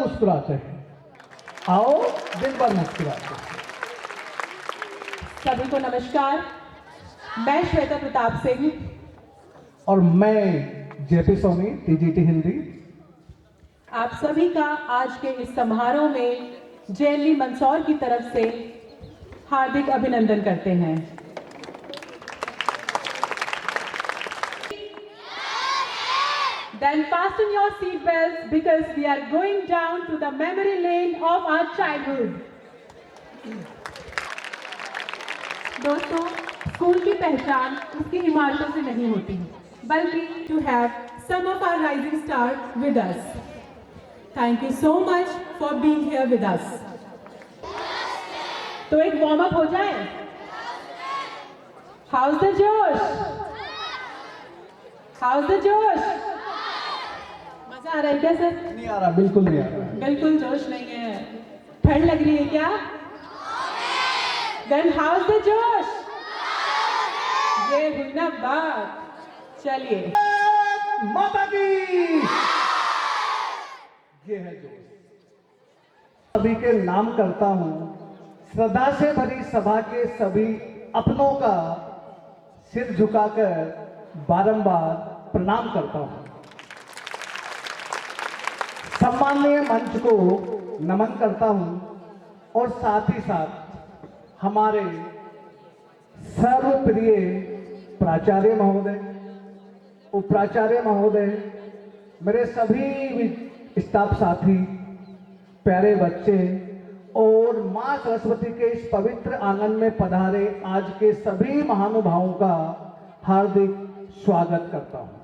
मुस्कुराते हैं। आओ दिन भर मुस्कुराते हैं। सभी को नमस्कार। मैं श्वेता प्रताप सिंह और मैं जेपी सोनी, टीजीटी हिंदी। आप सभी का आज के इस समारोह में जेएलई मंदसौर की तरफ से हार्दिक अभिनंदन करते हैं। Then fasten your seat belts because we are going down to the memory lane of our childhood. दोस्तों, स्कूल की पहचान उसकी इमारतों से नहीं होती, बल्कि to have some of our rising stars with us. Thank you so much for being here with us. तो एक वार्म अप हो जाए। How's the जोश? How's the जोश? मजा आ रहा है क्या सर? नहीं आ रहा, बिल्कुल नहीं आ रहा। बिल्कुल जोश नहीं है। ठंड लग रही है क्या? Then how's the जोश? ये हुई ना बात। चलिए। माता की ये है जोश। सभी के नाम करता हूं, श्रद्धा से भरी सभा के सभी अपनों का सिर झुकाकर बारंबार प्रणाम करता हूं। सम्माननीय मंच को नमन करता हूं और साथ ही साथ हमारे सर्वप्रिय प्राचार्य महोदय, उपाचार्य महोदय, मेरे सभी स्टाफ साथी, प्यारे बच्चे और मां सरस्वती के इस पवित्र आंगन में पधारे आज के सभी महानुभावों का हार्दिक स्वागत करता हूं।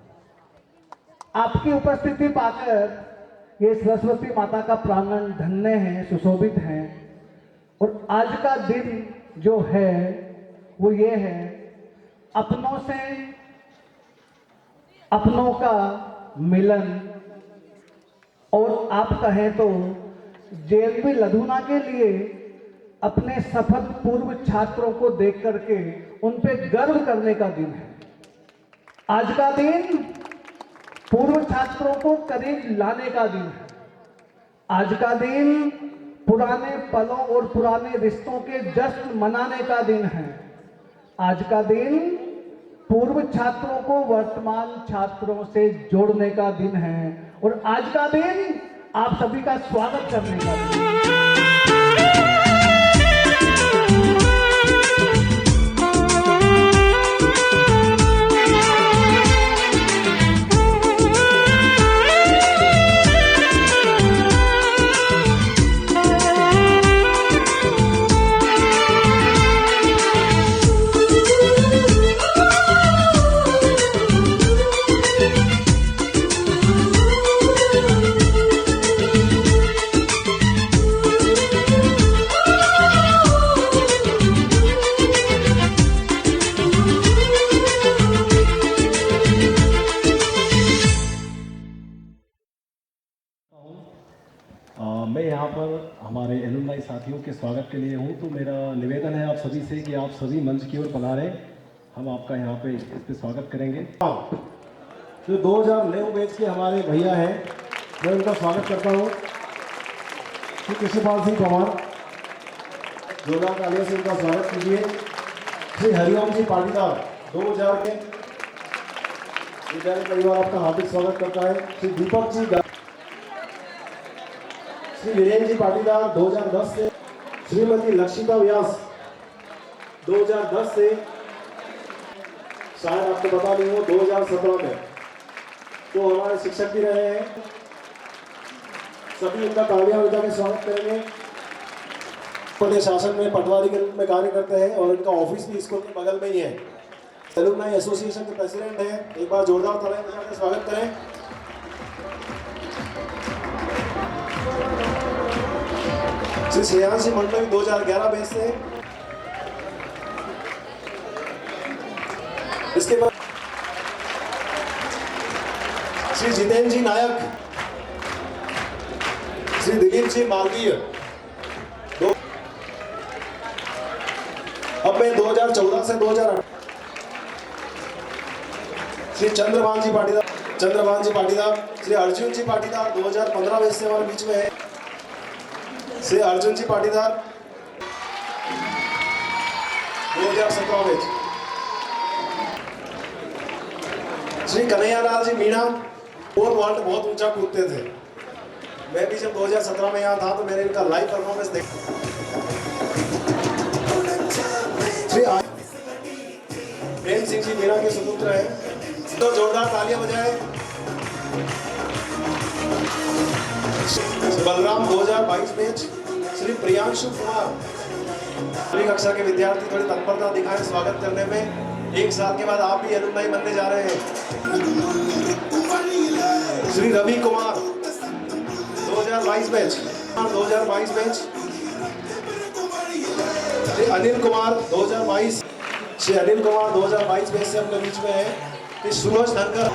आपकी उपस्थिति पाकर ये सरस्वती माता का प्रांगण धन्य है, सुशोभित है। और आज का दिन जो है वो ये है, अपनों से अपनों का मिलन, और आप कहें तो जेएलवी लधुना के लिए अपने सफल पूर्व छात्रों को देख करके उन पे गर्व करने का दिन है। आज का दिन पूर्व छात्रों को करीब लाने का दिन है। आज का दिन पुराने पलों और पुराने रिश्तों के जश्न मनाने का दिन है। आज का दिन पूर्व छात्रों को वर्तमान छात्रों से जोड़ने का दिन है और आज का दिन आप सभी का स्वागत करने का दिन है। मैं यहाँ पर हमारे एलुमनाई साथियों के स्वागत के लिए हूँ, तो मेरा निवेदन है आप सभी से कि आप सभी मंच की ओर पधारें। हम आपका यहाँ पे इस पे स्वागत करेंगे। जो 2000 न्यू बैच के हमारे भैया हैं, मैं उनका स्वागत करता हूँ। श्री कृष्णपाल सिंह पवार, जोरदार तालियों से उनका स्वागत कीजिए। श्री हरिओम जी पाटीदार 2000 के विद्यालय परिवार आपका हार्दिक स्वागत करता है। श्री दीपक जी, श्री वीरेंद्र जी पाटीदार 2010 से, श्रीमती लक्षिता व्यास 2010 से, शायद आपको बता दूं वो 2017 में तो हमारे शिक्षक भी रहे हैं। सभी उनका तालियां बजा के स्वागत करेंगे। प्रदेश शासन में पटवारी के रूप में कार्य करते हैं और उनका ऑफिस भी स्कूल के बगल में ही है। एलुमनाई एसोसिएशन के प्रेसिडेंट हैं। एक बार जोरदार तालियां बजा के स्वागत करें। श्री श्रेयांशी मंडल 2011 बैच से। इसके बाद श्री जितेंद्र जी नायक, श्री दिलीप जी मालवीय। अब मैं 2014 से 2008 श्री चंद्रभान जी पाटीदार, श्री अर्जुन जी पाटीदार 2015 बैच से हमारे बीच में है। श्री अर्जुन जी पाटीदार 2017 में। श्री कन्हैयालाल जी मीणा 4 वॉल्ट बहुत ऊंचा कूदते थे। मैं भी जब 2017 में यहाँ था तो मैंने इनका लाइव परफॉर्मेंस देखा। श्री प्रेम सिंह जी मीणा के सुपुत्र हैं, तो जोरदार तालियां बजाएं। बलराम 2022 बैच। श्री प्रियांशु कुमार 8वीं कक्षा के विद्यार्थी थोड़ी तत्परता दिखाएं स्वागत करने में। 1 साल के बाद आप भी एलुमनाई बनने जा रहे हैं। Shri Ravi Kumar 2022 batch. 2022 batch. Shri Anil Kumar 2022। Shri Anil Kumar 2022 batch से अपने बीच में है। श्री सुलोच धनकर।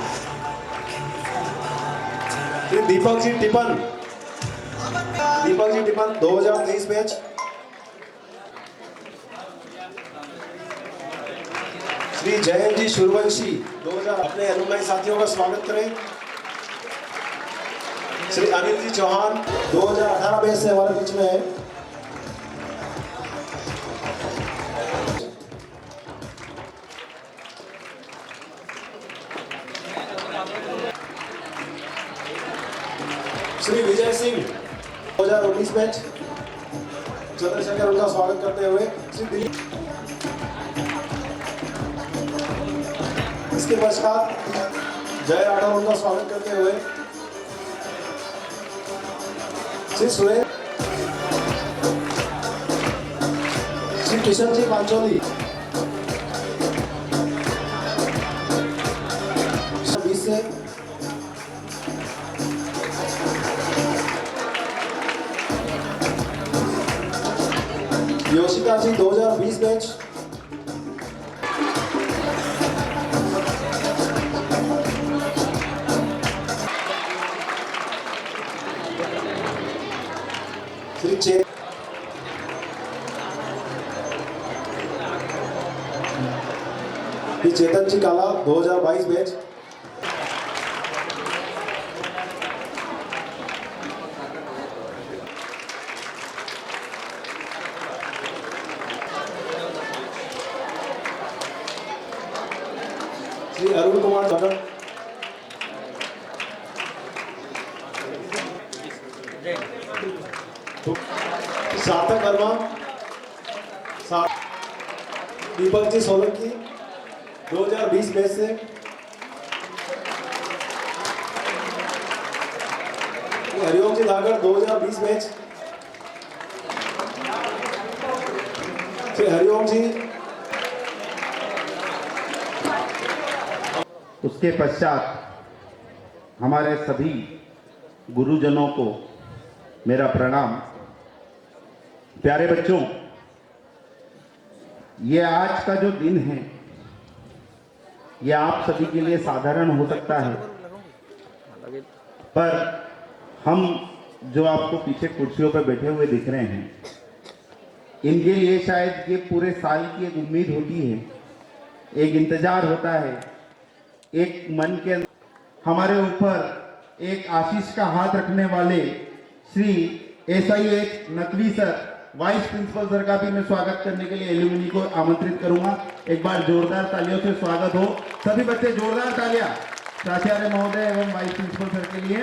श्री दीपक जी टिपन 2023 बैच। श्री जयंत जी सूर्यवंशी 2000। अपने एलुमनाई साथियों का स्वागत करें। श्री अनिल जी चौहान 2018 बैच से हमारे बीच में है। श्री विजय सिंह 2019 बैच। चंद्रशेखर उनका स्वागत करते हुए। श्री दिलीप। इसके पश्चात जय राठौर उनका स्वागत करते हुए। श्री सुरेश। श्री किशन जी पांचोली 20 से। योशिका जी 2020 बैच। श्री चेतन जी काला 2022 बैच। श्री अरुण कुमार भगत सार्थक वर्मा। दीपक जी सोलंकी 2020 बैच से। हरिओम जी धागर 2020 बैच। श्री हरिओम जी। उसके पश्चात हमारे सभी गुरुजनों को मेरा प्रणाम। प्यारे बच्चों, ये आज का जो दिन है ये आप सभी के लिए साधारण हो सकता है, पर हम जो आपको पीछे कुर्सियों पर बैठे हुए दिख रहे हैं, इनके लिए शायद ये पूरे साल की एक उम्मीद होती है, एक इंतजार होता है, एक मन के अंदर हमारे ऊपर एक आशीष का हाथ रखने वाले Shri SIH Naqvi sir, vice principal sir का भी मैं स्वागत करने के लिए एल्यूमिनी को आमंत्रित करूंगा। एक बार जोरदार तालियों से स्वागत हो। सभी बच्चे जोरदार तालियां प्राचार्य महोदय एवं वाइस प्रिंसिपल सर के लिए।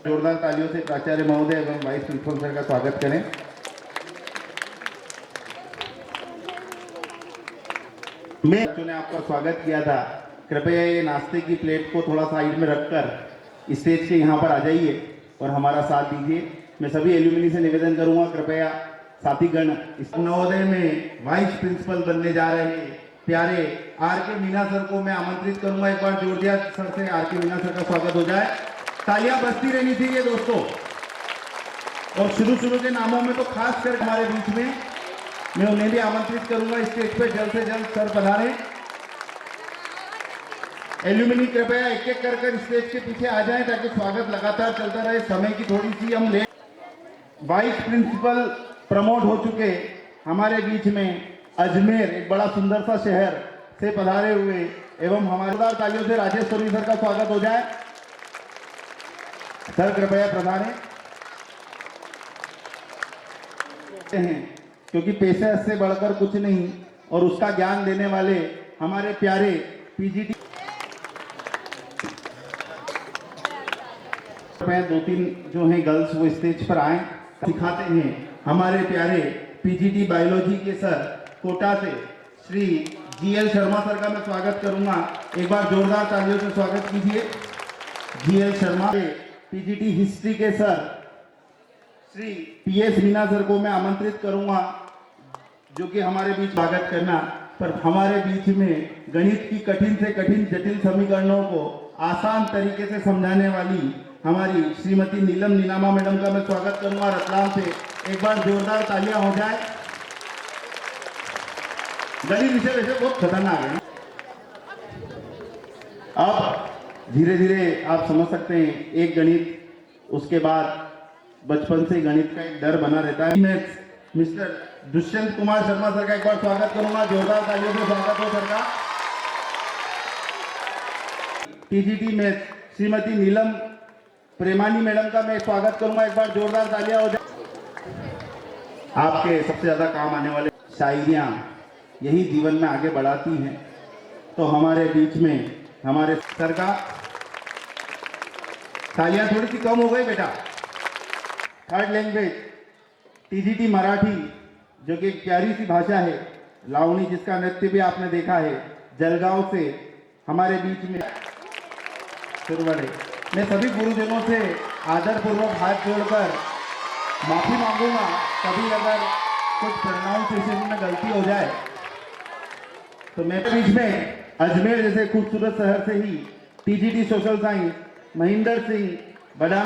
जोरदार तालियों से प्राचार्य महोदय एवं वाइस प्रिंसिपल सर का स्वागत करें। बच्चों ने आपका स्वागत किया था। कृपया ये नाश्ते की प्लेट को थोड़ा साइड में रखकर स्टेज के यहाँ पर आ जाइए और हमारा साथ दीजिए। मैं सभी एल्यूमिनी से निवेदन करूंगा, कृपया साथीगण इस नवोदय में वाइस प्रिंसिपल बनने जा रहे हैं प्यारे RK मीना सर को मैं आमंत्रित करूंगा। एक बार जोरदार सर से RK मीना सर का स्वागत हो जाए। तालियां बजती रहनी चाहिए दोस्तों। और शुरू के नामों में तो खास कर हमारे बीच में मैं उन्हें भी आमंत्रित करूंगा स्टेज पे जल्द से जल्द सर पधारें। एल्यूमिनी कृपया एक एक कर स्टेज के पीछे आ जाएं ताकि स्वागत लगातार चलता रहे। समय की थोड़ी सी हम ले। वाइस प्रिंसिपल प्रमोट हो चुके हमारे बीच में अजमेर, एक बड़ा सुंदर सा शहर से पधारे हुए एवं हमारे जोरदार तालियों से राजेश सोनी सर का स्वागत हो जाए। सर कृपया प्रधान हैं, क्योंकि पेशे से बढ़कर कुछ नहीं और उसका ज्ञान देने वाले हमारे प्यारे पीजीटी दो तीन जो हैं गर्ल्स वो स्टेज पर आए, सिखाते हैं हमारे प्यारे पीजीटी बायोलॉजी के सर कोटा से श्री जीएल शर्मा सर का मैं स्वागत करूंगा। एक बार जोरदार तालियों से स्वागत कीजिए जीएल शर्मा। पीजीटी हिस्ट्री के sir Shri PS Meena sir को मैं आमंत्रित करूंगा, जो कि हमारे बीच स्वागत करना, पर हमारे बीच में गणित की कठिन से कठिन जटिल समीकरणों को आसान तरीके से समझाने वाली हमारी श्रीमती नीलम नीनामा मैडम का मैं स्वागत करूंगा रतलाम से। एक बार जोरदार तालियां हो जाए। गणित विषय वैसे बहुत खतरनाक है। अब धीरे धीरे आप समझ सकते हैं, एक गणित, उसके बाद बचपन से गणित का एक डर बना रहता है। मैं मिस्टर दुष्यंत कुमार शर्मा सर का एक बार स्वागत करूंगा, जोरदार तालियों से स्वागत हो सर का। टीजीटी में श्रीमती नीलम प्रेमानी मैडम का मैं स्वागत करूंगा, एक बार जोरदार तालियां हो जाए। आपके सबसे ज्यादा काम आने वाले शायरियां यही जीवन में आगे बढ़ाती हैं, तो हमारे बीच में हमारे सर का तालियां थोड़ी सी कम हो गई बेटा। थर्ड लैंग्वेज टीजीटी मराठी, जो कि एक प्यारी सी भाषा है, लावणी, जिसका नृत्य भी आपने देखा है, जलगांव से हमारे बीच में सुरवड़े। मैं सभी गुरुजनों से आदरपूर्वक हाथ जोड़कर माफी मांगूंगा, कभी अगर कुछ प्रोनाउंसिएशन में गलती हो जाए तो मेरे बीच में अजमेर जैसे खूबसूरत शहर से ही TGT social science Mahendra Singh बड़ा,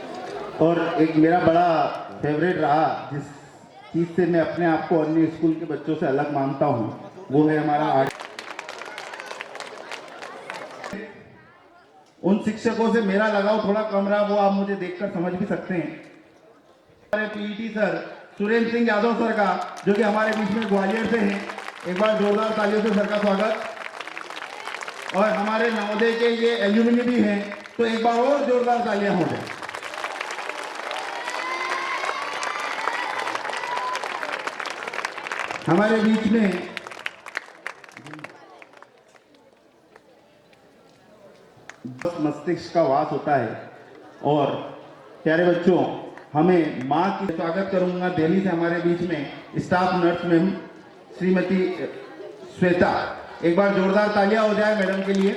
और एक मेरा बड़ा फेवरेट रहा जिस चीज से मैं अपने आप को अन्य स्कूल के बच्चों से अलग मानता हूं, वो है हमारा आर्ट। उन शिक्षकों से मेरा लगाव थोड़ा कम रहा, वो आप मुझे देखकर समझ भी सकते हैं। हमारे PET sir Surendra Singh Yadav sir का, जो कि हमारे बीच में ग्वालियर से हैं, एक बार जोरदार तालियों से सर का स्वागत। और हमारे नवोदय के ये एल्यूमिनी भी हैं, तो एक बार और जोरदार तालियां हो जाए। हमारे बीच में मस्तिष्क का वास होता है। और प्यारे बच्चों, हमें माँ की स्वागत करूंगा दिल्ली से हमारे बीच में staff nurse ma'am Shrimati Shweta, एक बार जोरदार तालियां हो जाए मैडम के लिए।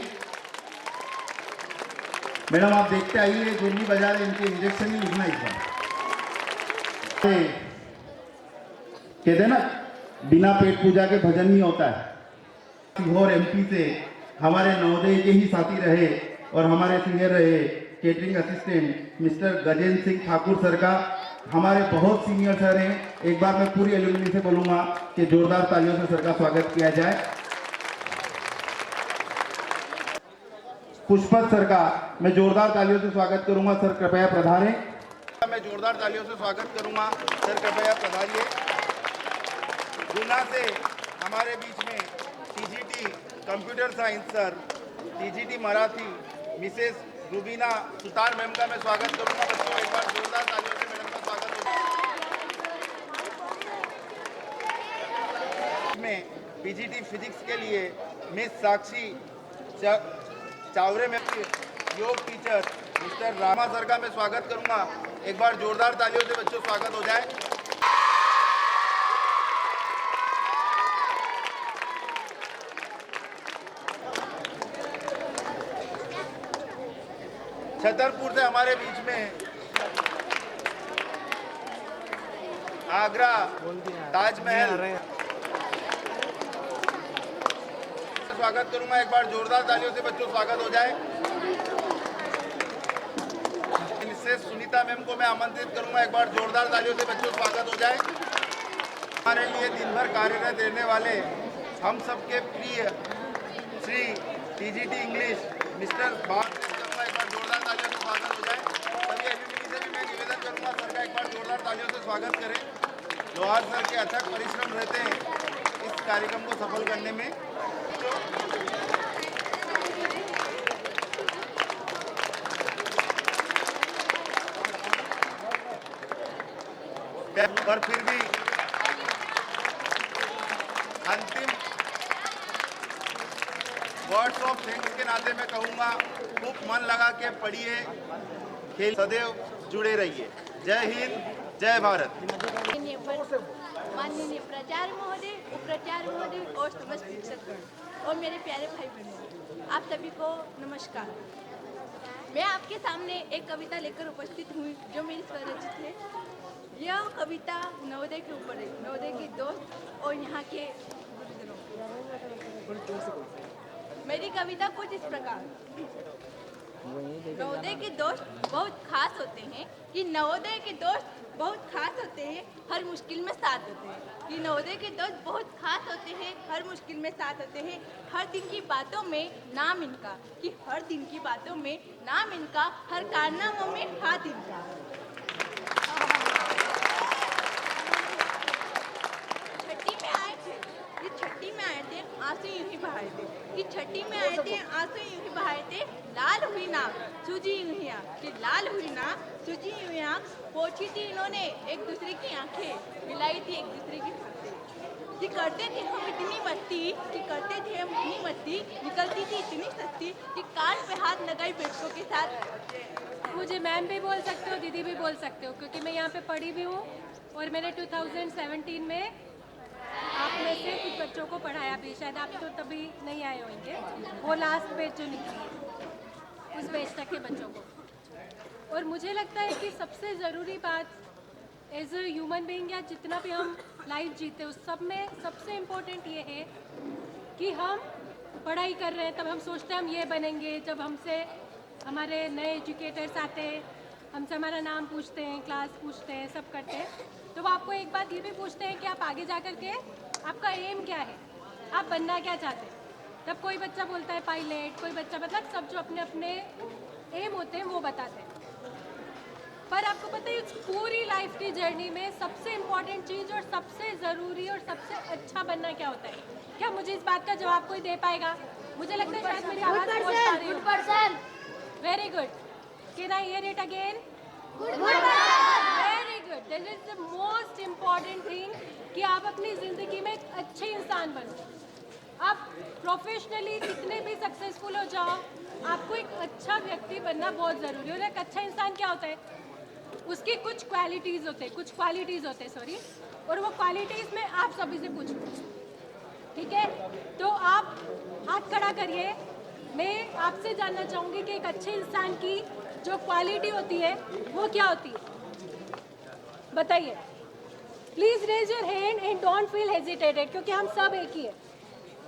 मैडम आप देखते आइए, गुरली बाजार इनके इंजेक्शन ही लिखना इस बार। कहते हैं ना, बिना पेट पूजा के भजन नहीं होता है। और एमपी से हमारे नवोदय के ही साथी रहे और हमारे सीनियर रहे catering assistant mister Gajendra Singh Thakur sir का, हमारे बहुत सीनियर सर हैं। एक बार मैं पूरी एल्यूमिनी से बोलूंगा कि जोरदार तालियों से सर का स्वागत किया जाए। पुष्पत सर का मैं जोरदार तालियों से स्वागत करूंगा, सर कृपया पधारें। मैं जोरदार तालियों से स्वागत करूंगा, सर कृपया पधारिए। गुना से हमारे बीच में TGT computer science sir, TGT Marathi Mrs Rubina Sutar ma'am का मैं स्वागत करूंगा। बच्चों एक बार जोरदार तालियों से मैडम का स्वागत होगा। में पीजीटी फिजिक्स के लिए मिस साक्षी चावरे में योग टीचर मिस्टर रामा सर का मैं स्वागत करूंगा। एक बार जोरदार तालियों से बच्चों स्वागत हो जाए। छतरपुर से हमारे बीच में आगरा ताजमहल स्वागत करूंगा। एक बार जोरदार तालियों से बच्चों स्वागत हो जाए। इनसे सुनीता मैम को मैं आमंत्रित करूंगा। एक बार जोरदार तालियों से बच्चों स्वागत हो जाए। हमारे लिए दिन भर कार्यरत रहने वाले हम सबके प्रिय श्री टीजीटी इंग्लिश मिस्टर बाग, एक बार जोरदार तालियों से स्वागत हो जाए। सभी एल्यूमिनी से भी मैं निवेदन करूंगा सर का एक बार जोरदार तालियों से स्वागत करें। लोहार सर के अथक परिश्रम रहते हैं इस कार्यक्रम को सफल करने में। पर फिर भी अंतिम वर्ड्स ऑफ थैंक्स के नाते मैं कहूंगा, खूब मन लगा के पढ़िए, खेल सदैव जुड़े रहिए। जय हिंद, जय भारत। माननीय प्राचार्य महोदय, उपाचार्य महोदय और समस्त शिक्षक और मेरे प्यारे भाई बहनों, आप सभी को नमस्कार। मैं आपके सामने एक कविता लेकर उपस्थित हुई जो मेरी स्वरचित है। यह कविता नवोदय के ऊपर है, नवोदय के दोस्त और यहाँ के गुरुजनों। मेरी कविता कुछ इस प्रकार। नवोदय के दोस्त बहुत खास होते हैं कि नवोदय के दोस्त बहुत खास होते हैं, हर मुश्किल में साथ होते हैं। कि नवोदय के दोस्त बहुत खास होते हैं, हर मुश्किल में साथ होते हैं। हर दिन की बातों में नाम इनका, कि हर दिन की बातों में नाम इनका, हर कारनामों में हाथ इनका। छठी में आए थे आंसू यूं ही बहाए थे, कि छठी में आए थे आंसू यूं ही बहाए थे। लाल हुई नाक सूजी यूं ही आँख, कि लाल हुई नाक सूजी यूं ही आँख। पोछी थी इन्होंने एक दूसरे की आंखें, मिलाई थी एक दूसरे की बातें। कि करते थे हम इतनी मस्ती, कि करते थे हम इतनी मस्ती, निकलती थी इतनी सस्ती, कि कान पे हाथ लगाई बेटकों के साथ। मुझे मैम भी बोल सकते हो, दीदी भी बोल सकते हो, क्योंकि मैं यहाँ पे पढ़ी भी हूँ और मैंने 2017 में आप में से कुछ बच्चों को पढ़ाया भी। शायद आप तो तभी नहीं आए होंगे, वो लास्ट बैच जो निकली उस बैच तक के बच्चों को। और मुझे लगता है कि सबसे ज़रूरी बात एज ए ह्यूमन बीइंग या जितना भी हम लाइफ जीते उस सब में सबसे इम्पोर्टेंट ये है कि हम पढ़ाई कर रहे हैं तब हम सोचते हैं हम ये बनेंगे। जब हमसे हमारे नए एजुकेटर्स आते हैं, हमसे हमारा नाम पूछते हैं, क्लास पूछते हैं, सब करते हैं, तो वो आपको एक बात ये भी पूछते हैं कि आप आगे जा कर के आपका एम क्या है, आप बनना क्या चाहते हैं। तब कोई बच्चा बोलता है पायलट, कोई बच्चा, मतलब सब जो अपने अपने एम होते हैं वो बताते हैं। पर आपको पता है इस पूरी लाइफ की जर्नी में सबसे इम्पॉर्टेंट चीज़ और सबसे ज़रूरी और सबसे अच्छा बनना क्या होता है? क्या मुझे इस बात का जवाब कोई दे पाएगा? मुझे लगता है शायद मेरी आवाज़ पहुंच पा रही है। Very good. Can I hear it again? Very good. This is the most important thing कि आप अपनी ज़िंदगी में एक अच्छे इंसान बनो। आप प्रोफेशनली कितने भी सक्सेसफुल हो जाओ, आपको एक अच्छा व्यक्ति बनना बहुत ज़रूरी है। और एक अच्छा इंसान क्या होता है? उसकी कुछ क्वालिटीज़ होते हैं, कुछ क्वालिटीज़ होते हैं, सॉरी। और वो क्वालिटीज़ में आप सभी से पूछूँ, ठीक है? तो आप हाथ खड़ा करिए। मैं आपसे जानना चाहूँगी कि एक अच्छे इंसान की जो क्वालिटी होती है वो क्या होती है, बताइए। Please raise your hand and don't feel hesitated, क्योंकि हम सब एक ही है।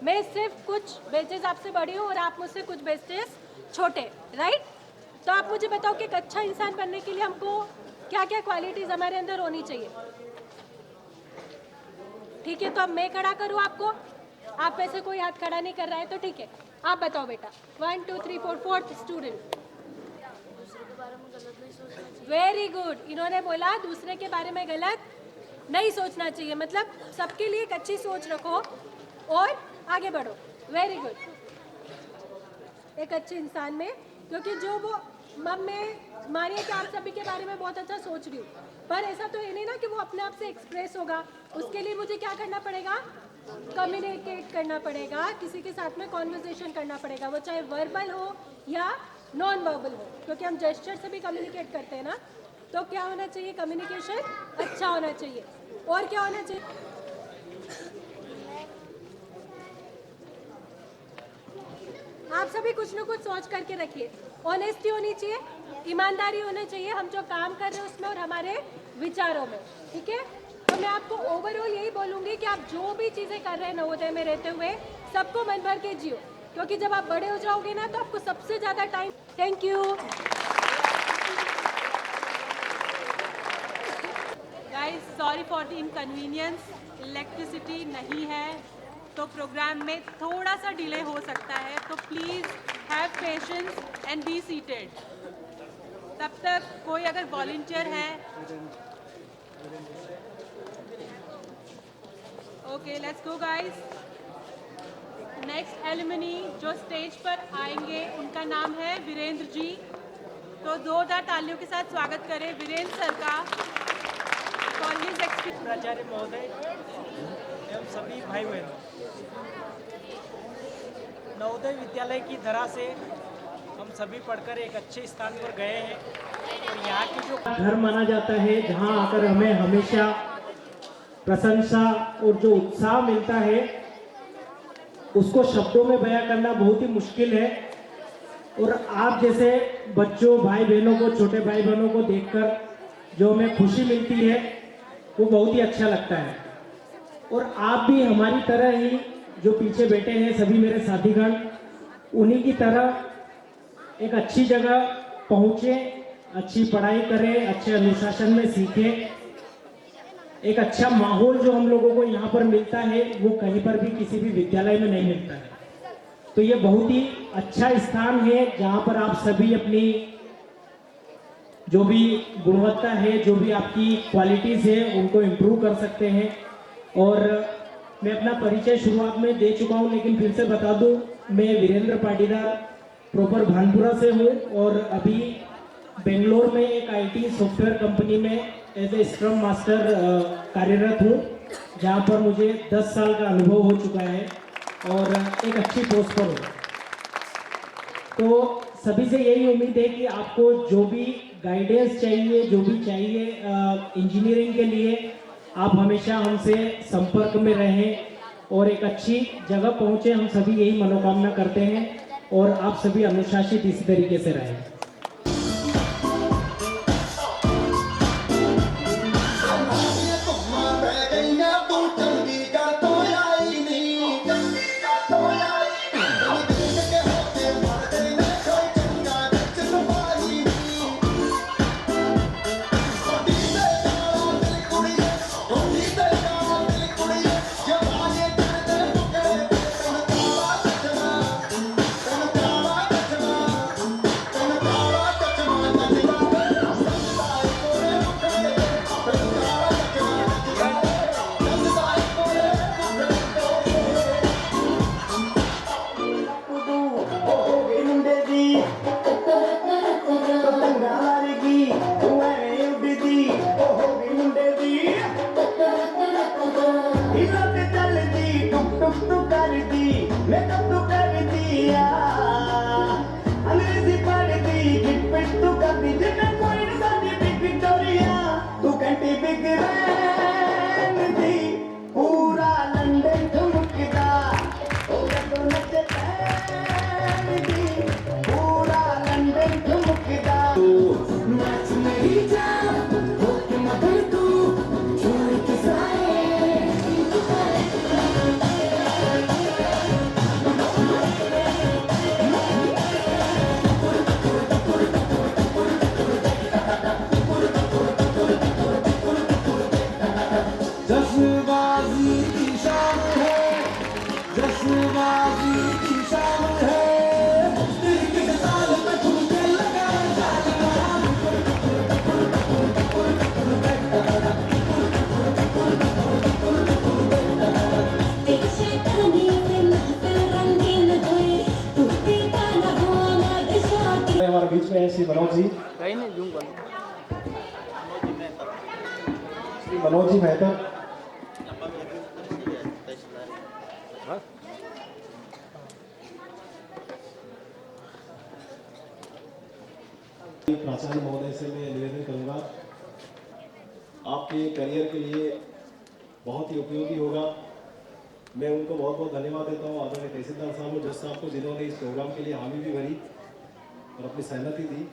मैं सिर्फ कुछ बेचेस आपसे बड़ी हूँ और आप मुझसे कुछ बेचेस छोटे, राइट? तो आप मुझे बताओ कि एक अच्छा इंसान बनने के लिए हमको क्या क्या क्वालिटीज़ हमारे अंदर होनी चाहिए, ठीक है? तो अब मैं खड़ा करूँ आपको, आप में से कोई हाथ खड़ा नहीं कर रहा है तो ठीक है, आप बताओ बेटा। 1 2 3 4 4th स्टूडेंट। Very good. इन्होंने बोला दूसरे के बारे में गलत नहीं सोचना चाहिए, मतलब सबके लिए एक अच्छी सोच रखो और आगे बढ़ो। Very good. एक अच्छे इंसान में, क्योंकि जो वो मैं मानिए कि आप सभी के बारे में बहुत अच्छा सोच रही हूँ, पर ऐसा तो है नहीं ना कि वो अपने आप से एक्सप्रेस होगा। उसके लिए मुझे क्या करना पड़ेगा? कम्युनिकेट करना पड़ेगा, किसी के साथ में कॉन्वर्सेशन करना पड़ेगा, वो चाहे वर्बल हो या नॉन वर्बल हो, क्योंकि हम जेस्चर से भी कम्युनिकेट करते हैं ना। तो क्या होना चाहिए? कम्युनिकेशन अच्छा होना चाहिए। और क्या होना चाहिए? आप सभी कुछ ना कुछ सोच करके रखिए। ऑनेस्टी होनी चाहिए, ईमानदारी होनी चाहिए हम जो काम कर रहे हैं उसमें और हमारे विचारों में, ठीक है? तो मैं आपको ओवरऑल यही बोलूँगी कि आप जो भी चीज़ें कर रहे हैं नवोदय में रहते हुए, सबको मन भर के जियो, क्योंकि जब आप बड़े हो जाओगे ना तो आपको सबसे ज़्यादा time. Thank you guys, sorry for the inconvenience. Electricity नहीं है तो प्रोग्राम में थोड़ा सा डिले हो सकता है, तो please have patience and be seated. तब तक कोई अगर वॉलंटियर है, okay let's go guys. Next alumni जो स्टेज पर आएंगे उनका नाम है वीरेंद्र जी। तो जोरदार तालियों के साथ स्वागत करें वीरेंद्र सर का फॉर हिज एक्सपीरियंस। प्राचार्य महोदय एवं सभी भाई बहनों, नवोदय विद्यालय की धरा से हम सभी पढ़कर एक अच्छे स्थान पर गए हैं और यहाँ की जो घर माना जाता है, जहाँ आकर हमें हमेशा प्रशंसा और जो उत्साह मिलता है उसको शब्दों में बयां करना बहुत ही मुश्किल है। और आप जैसे बच्चों, भाई बहनों को, छोटे भाई बहनों को देखकर जो हमें खुशी मिलती है वो बहुत ही अच्छा लगता है। और आप भी हमारी तरह ही जो पीछे बैठे हैं सभी मेरे साथीगण, उन्हीं की तरह एक अच्छी जगह पहुँचे, अच्छी पढ़ाई करें, अच्छे अनुशासन में सीखें। एक अच्छा माहौल जो हम लोगों को यहाँ पर मिलता है वो कहीं पर भी किसी भी विद्यालय में नहीं मिलता है। तो ये बहुत ही अच्छा स्थान है जहाँ पर आप सभी अपनी जो भी गुणवत्ता है, जो भी आपकी क्वालिटीज़ है उनको इम्प्रूव कर सकते हैं। और मैं अपना परिचय शुरुआत में दे चुका हूँ, लेकिन फिर से बता दूँ, मैं वीरेंद्र पाटीदार प्रॉपर भानपुरा से हूँ और अभी बेंगलोर में एक आईटी सॉफ्टवेयर कंपनी में एज ए स्क्रम मास्टर कार्यरत हूँ, जहाँ पर मुझे 10 साल का अनुभव हो चुका है और एक अच्छी पोस्ट पर हूँ। तो सभी से यही उम्मीद है कि आपको जो भी गाइडेंस चाहिए, जो भी चाहिए इंजीनियरिंग के लिए, आप हमेशा हमसे संपर्क में रहें और एक अच्छी जगह पहुँचे। हम सभी यही मनोकामना करते हैं और आप सभी अनुशासित इसी तरीके से रहें। हमारे बीच में है श्री मनोज जी, श्री मनोज जी मेहता। प्राचार्य महोदय से मैं निवेदन करूंगा, आपके करियर के लिए बहुत ही उपयोगी होगा। मैं उनको बहुत बहुत धन्यवाद देता हूँ, आदरणीय तहसीलदार साहब और जज साहब को, जिन्होंने इस प्रोग्राम के लिए हामी भी भरी और अपनी सहमति दी।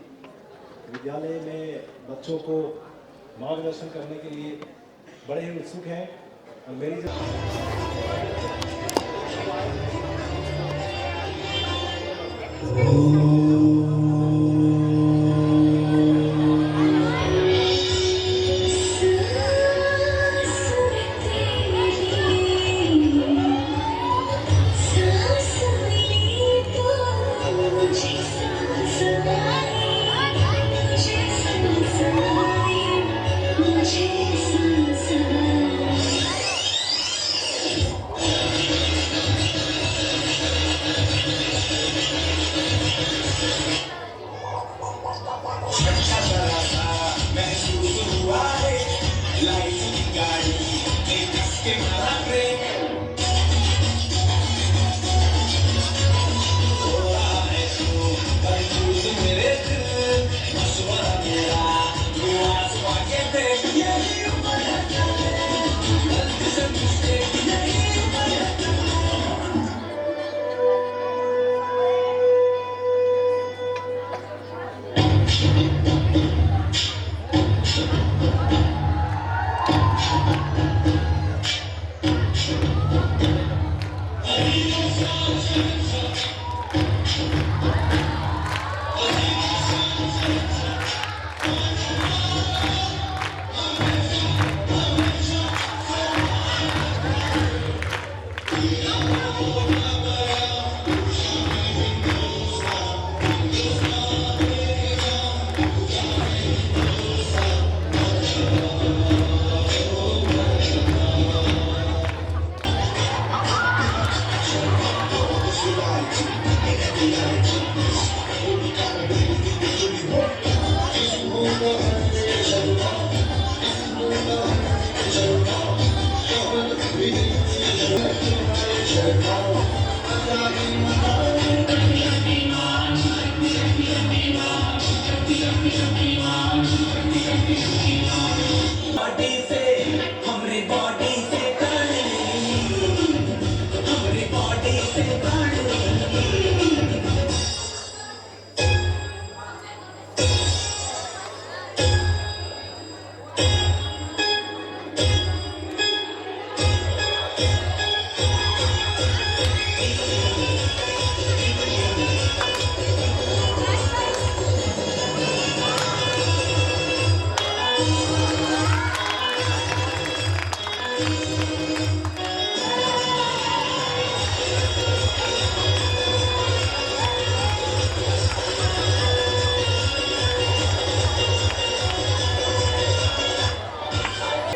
विद्यालय में बच्चों को मार्गदर्शन करने के लिए बड़े ही उत्सुक हैं और मेरी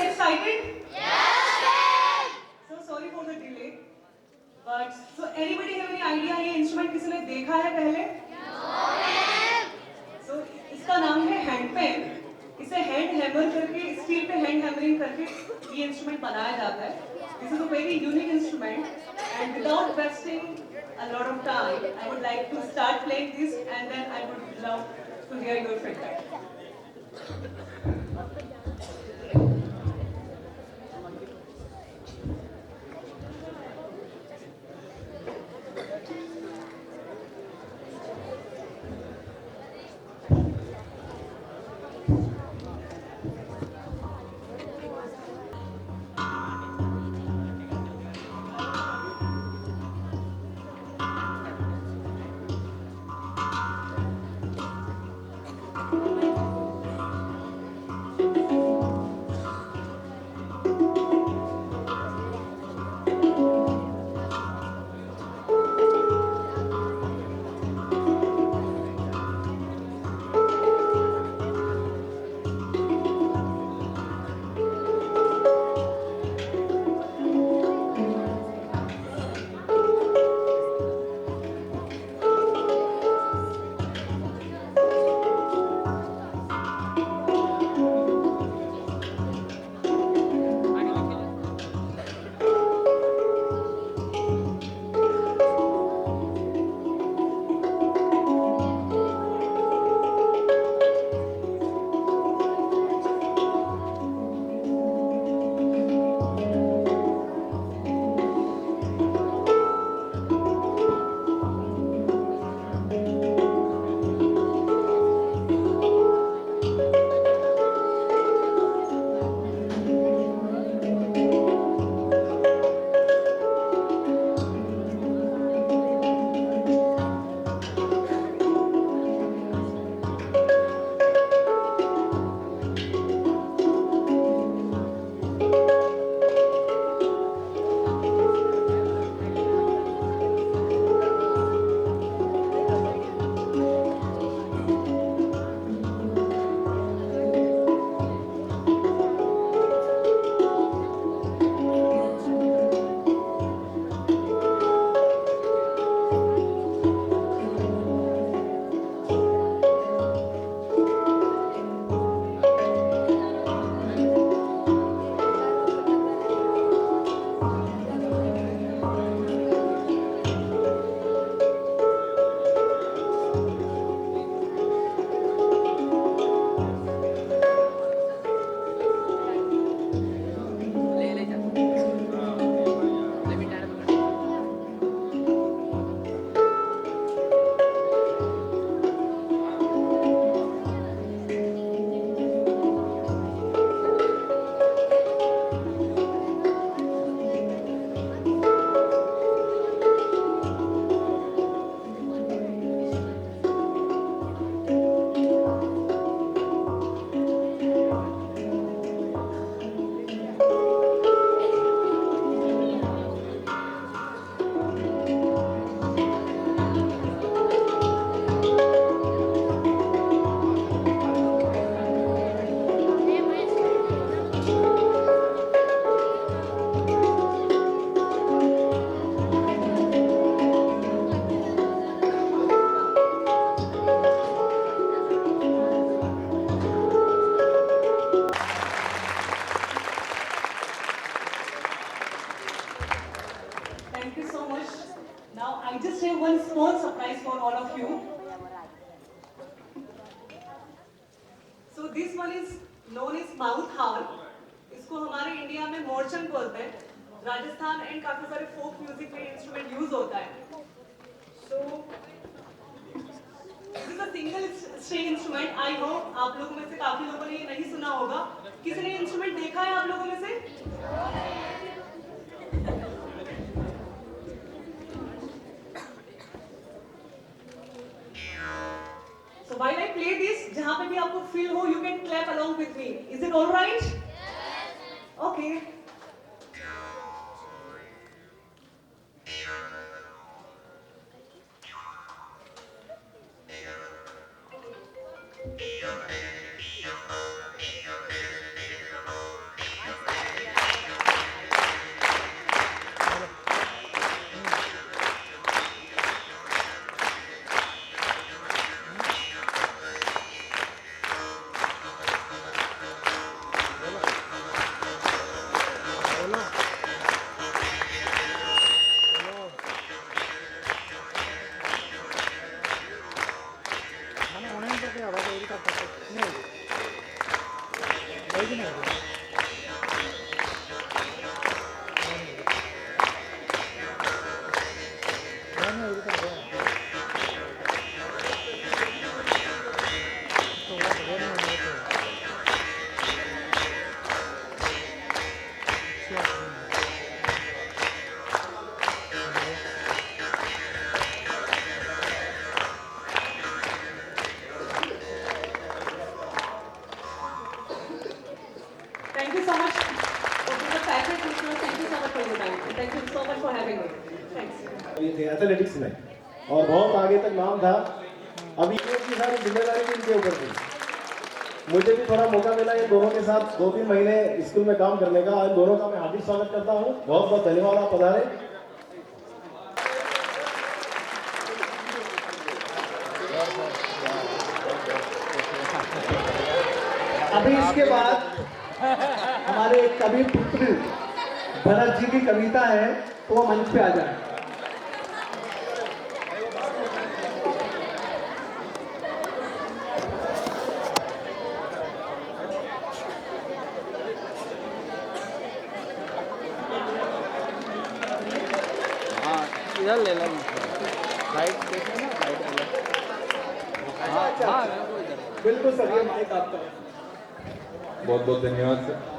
Excited? Yes! So sorry for the delay. But so anybody have any idea ये इंस्ट्रूमेंट किसी ने देखा है पहले? So इसका नाम है हैंड पेन. इसे हैंड हैमर करके स्टील पे हैंड हैमरिंग करके ये इंस्ट्रूमेंट बनाया जाता है. This is a very unique instrument, and without wasting a lot of time, I would like to start playing this, and then I would love to hear your feedback. Thank you so much. Now I just have one small surprise for all of you. So this one is known as mouth harp. इसको हमारे India में मोरचंग बोलते हैं. Rajasthan and काफी सारे folk music में instrument use होता है. So this is a single string instrument. I hope आप लोगों में से काफी लोगों ने ये नहीं सुना होगा. किसी ने इंस्ट्रूमेंट देखा है आप लोगों में से? So while I play this, जहाँ पे भी आपको feel हो, you can clap along with me. Is it all right? Yes. Okay. Thank you so much. Okay, the package listeners, thank you so much for your time. Thank you so much for having me. Thanks. ये थे athletics में और बहुत आगे तक नाम था. अभी की सारी जिम्मेदारी भी इनके ऊपर थी. मुझे भी थोड़ा मौका मिला इन दोनों के साथ 2-3 महीने स्कूल में काम करने का. इन दोनों का मैं हार्दिक स्वागत करता हूँ. बहुत बहुत धन्यवाद आप पधारे. अभी इसके बाद हमारे कवि पुत्र भरत जी की कविता है, तो वो मंच पे आ जाए. इधर ले लो, राइट देखो ना, राइट ले लो. हाँ बिल्कुल सर, ये माइक आपका. बहुत बहुत धन्यवाद सर.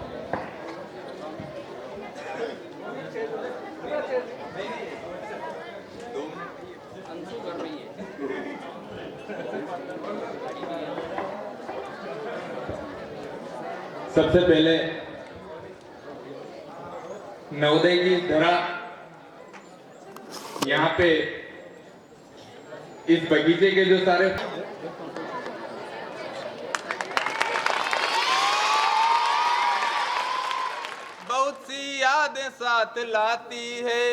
सबसे पहले नवोदय की धरा यहाँ पे इस बगीचे के जो सारे बहुत सी यादें साथ लाती है,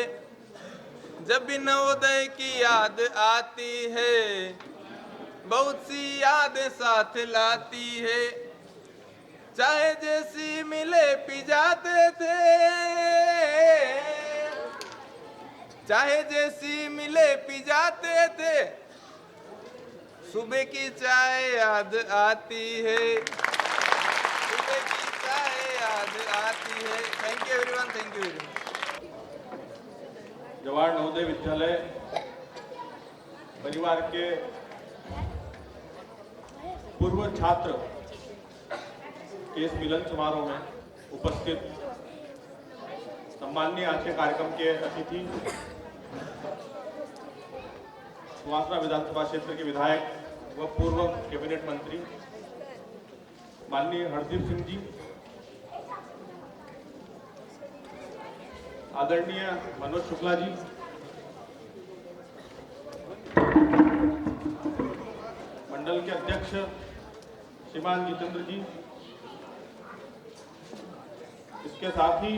जब भी नवोदय की याद आती है. बहुत सी यादें साथ लाती है, चाहे जैसी मिले पी जाते थे. चाहे जैसी मिले पी जाते थे, सुबह की चाय याद आती है. सुबह की चाय याद आती है. Thank you everyone, thank you. Jawahar Navodaya Vidyalaya परिवार के पूर्व छात्र के इस मिलन समारोह में उपस्थित सम्माननीय आज के कार्यक्रम के अतिथि सुहासना विधानसभा क्षेत्र के विधायक व पूर्व कैबिनेट मंत्री माननीय हरदीप सिंह जी, आदरणीय मनोज शुक्ला जी, मंडल के अध्यक्ष श्रीमान जितेंद्र जी, इसके साथ ही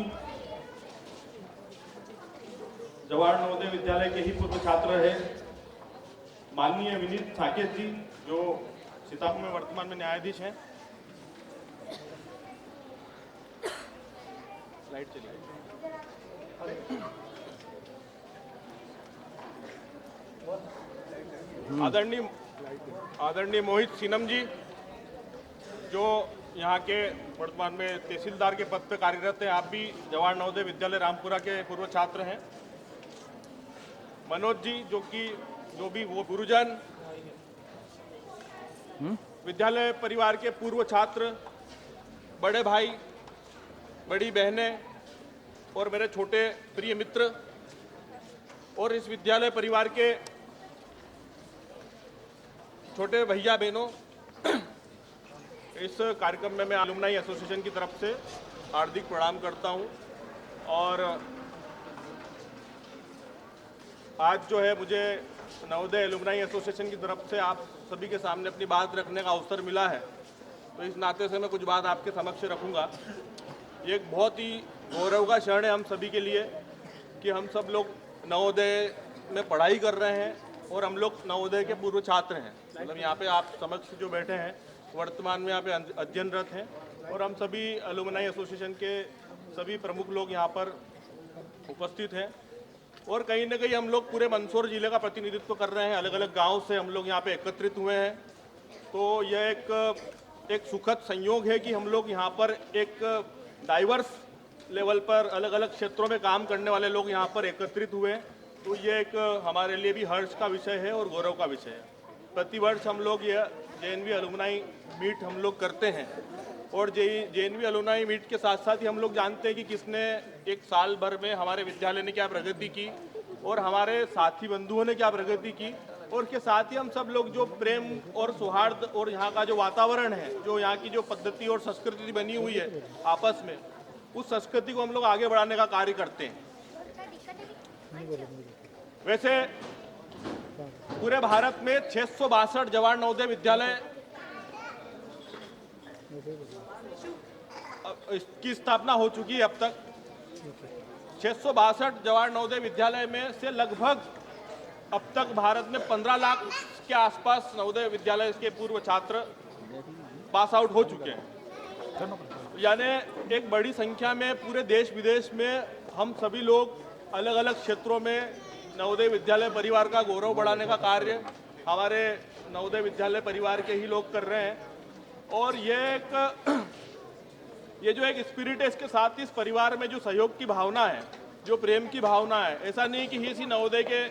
जवाहर नवोदय विद्यालय के ही पूर्व छात्र है माननीय विनीत साकेत जी, जो सीतापुर में वर्तमान में न्यायाधीश हैं. स्लाइड चलिए. आदरणीय मोहित सीनम जी, जो यहाँ के वर्तमान में तहसीलदार के पद पर कार्यरत हैं। आप भी जवाहर नवोदय विद्यालय रामपुरा के पूर्व छात्र हैं। मनोज जी, जो भी वो गुरुजन, विद्यालय परिवार के पूर्व छात्र, बड़े भाई, बड़ी बहनें और मेरे छोटे प्रिय मित्र, और इस विद्यालय परिवार के छोटे भैया बहनों, इस कार्यक्रम में मैं एलुमनाई एसोसिएशन की तरफ से हार्दिक प्रणाम करता हूं। और आज जो है मुझे नवोदय एलुमनाई एसोसिएशन की तरफ से आप सभी के सामने अपनी बात रखने का अवसर मिला है, तो इस नाते से मैं कुछ बात आपके समक्ष रखूंगा। ये एक बहुत ही गौरव का क्षण है हम सभी के लिए कि हम सब लोग नवोदय में पढ़ाई कर रहे हैं और हम लोग नवोदय के पूर्व छात्र हैं। मतलब यहाँ पे आप समक्ष जो बैठे हैं वर्तमान में यहाँ पे अध्ययनरत हैं, और हम सभी एलुमनाई एसोसिएशन के सभी प्रमुख लोग यहाँ पर उपस्थित हैं। और कहीं ना कहीं हम लोग पूरे मंदसौर जिले का प्रतिनिधित्व कर रहे हैं। अलग अलग गांव से हम लोग यहाँ पे एकत्रित हुए हैं। तो यह एक सुखद संयोग है कि हम लोग यहाँ पर एक डाइवर्स लेवल पर अलग अलग क्षेत्रों में काम करने वाले लोग यहाँ पर एकत्रित हुए हैं। तो ये एक हमारे लिए भी हर्ष का विषय है और गौरव का विषय है। प्रतिवर्ष हम लोग ये JNV एलुमनाई मीट हम लोग करते हैं, और JNV एलुमनाई मीट के साथ साथ ही हम लोग जानते हैं कि किसने एक साल भर में हमारे विद्यालय ने क्या प्रगति की और हमारे साथी बंधुओं ने क्या प्रगति की, और के साथ ही हम सब लोग जो प्रेम और सौहार्द और यहाँ का जो वातावरण है, जो यहाँ की जो पद्धति और संस्कृति बनी हुई है आपस में, उस संस्कृति को हम लोग आगे बढ़ाने का कार्य करते हैं। वैसे पूरे भारत में 662 जवाहर नवोदय विद्यालय की स्थापना हो चुकी है। अब तक 662 जवाहर नवोदय विद्यालय में से लगभग अब तक भारत में 15 लाख के आसपास नवोदय विद्यालय के पूर्व छात्र पास आउट हो चुके हैं। यानी एक बड़ी संख्या में पूरे देश विदेश में हम सभी लोग अलग अलग क्षेत्रों में नवोदय विद्यालय परिवार का गौरव बढ़ाने का कार्य हमारे नवोदय विद्यालय परिवार के ही लोग कर रहे हैं। और ये जो एक स्पिरिट है, इसके साथ ही इस परिवार में जो सहयोग की भावना है, जो प्रेम की भावना है, ऐसा नहीं कि इसी नवोदय के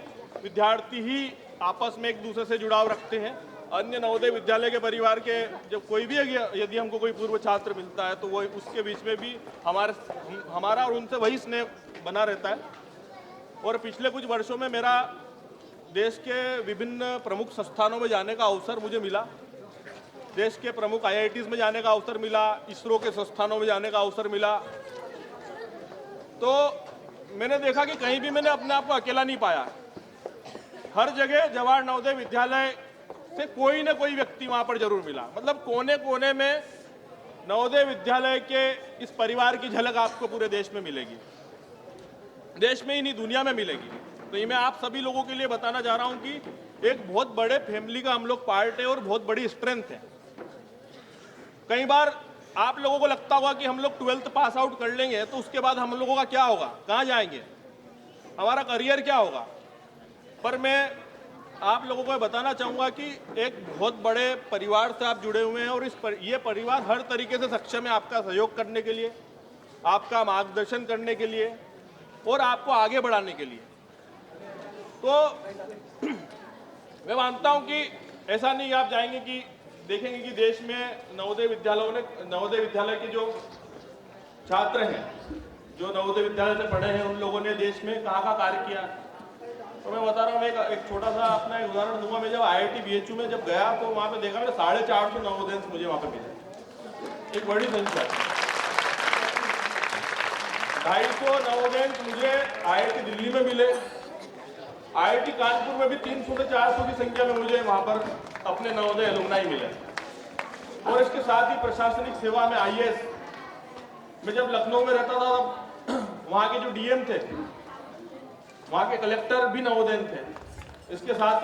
विद्यार्थी ही आपस में एक दूसरे से जुड़ाव रखते हैं। अन्य नवोदय विद्यालय के परिवार के जब कोई भी यदि हमको कोई पूर्व छात्र मिलता है तो वो उसके बीच में भी हमारा और उनसे वही स्नेह बना रहता है। और पिछले कुछ वर्षों में मेरा देश के विभिन्न प्रमुख संस्थानों में जाने का अवसर मुझे मिला। देश के प्रमुख IITs में जाने का अवसर मिला, इसरो के संस्थानों में जाने का अवसर मिला। तो मैंने देखा कि कहीं भी मैंने अपने आप को अकेला नहीं पाया। हर जगह जवाहर नवोदय विद्यालय से कोई ना कोई व्यक्ति वहां पर जरूर मिला। मतलब कोने कोने में नवोदय विद्यालय के इस परिवार की झलक आपको पूरे देश में मिलेगी, देश में ही नहीं दुनिया में मिलेगी। तो ये मैं आप सभी लोगों के लिए बताना चाह रहा हूं कि एक बहुत बड़े फैमिली का हम लोग पार्ट है और बहुत बड़ी स्ट्रेंथ है। कई बार आप लोगों को लगता होगा कि हम लोग 12th पास आउट कर लेंगे तो उसके बाद हम लोगों का क्या होगा, कहाँ जाएंगे, हमारा करियर क्या होगा। पर मैं आप लोगों को बताना चाहूँगा कि एक बहुत बड़े परिवार से आप जुड़े हुए हैं और ये परिवार हर तरीके से सक्षम है आपका सहयोग करने के लिए, आपका मार्गदर्शन करने के लिए और आपको आगे बढ़ाने के लिए। तो मैं मानता हूं कि ऐसा नहीं आप जाएंगे कि देखेंगे कि देश में नवोदय विद्यालय के जो छात्र हैं, जो नवोदय विद्यालय से पढ़े हैं, उन लोगों ने देश में कहाँ कार्य किया। तो मैं बता रहा हूँ, मैं एक छोटा सा अपना एक उदाहरण दूंगा। मैं जब IIT BHU में जब गया तो वहाँ पे देखा मैंने 450 नवोदय मुझे वहाँ पे मिले, एक बड़ी संख्या। 250 नवोदय मुझे IIT दिल्ली में मिले, IIT कानपुर में भी 300 से 400 की संख्या में मुझे वहाँ पर अपने नवोदय एलुमनाई मिले। और इसके साथ ही प्रशासनिक सेवा में IAS मैं जब लखनऊ में रहता था तब वहाँ के जो DM थे, वहाँ के कलेक्टर भी नवोदय थे। इसके साथ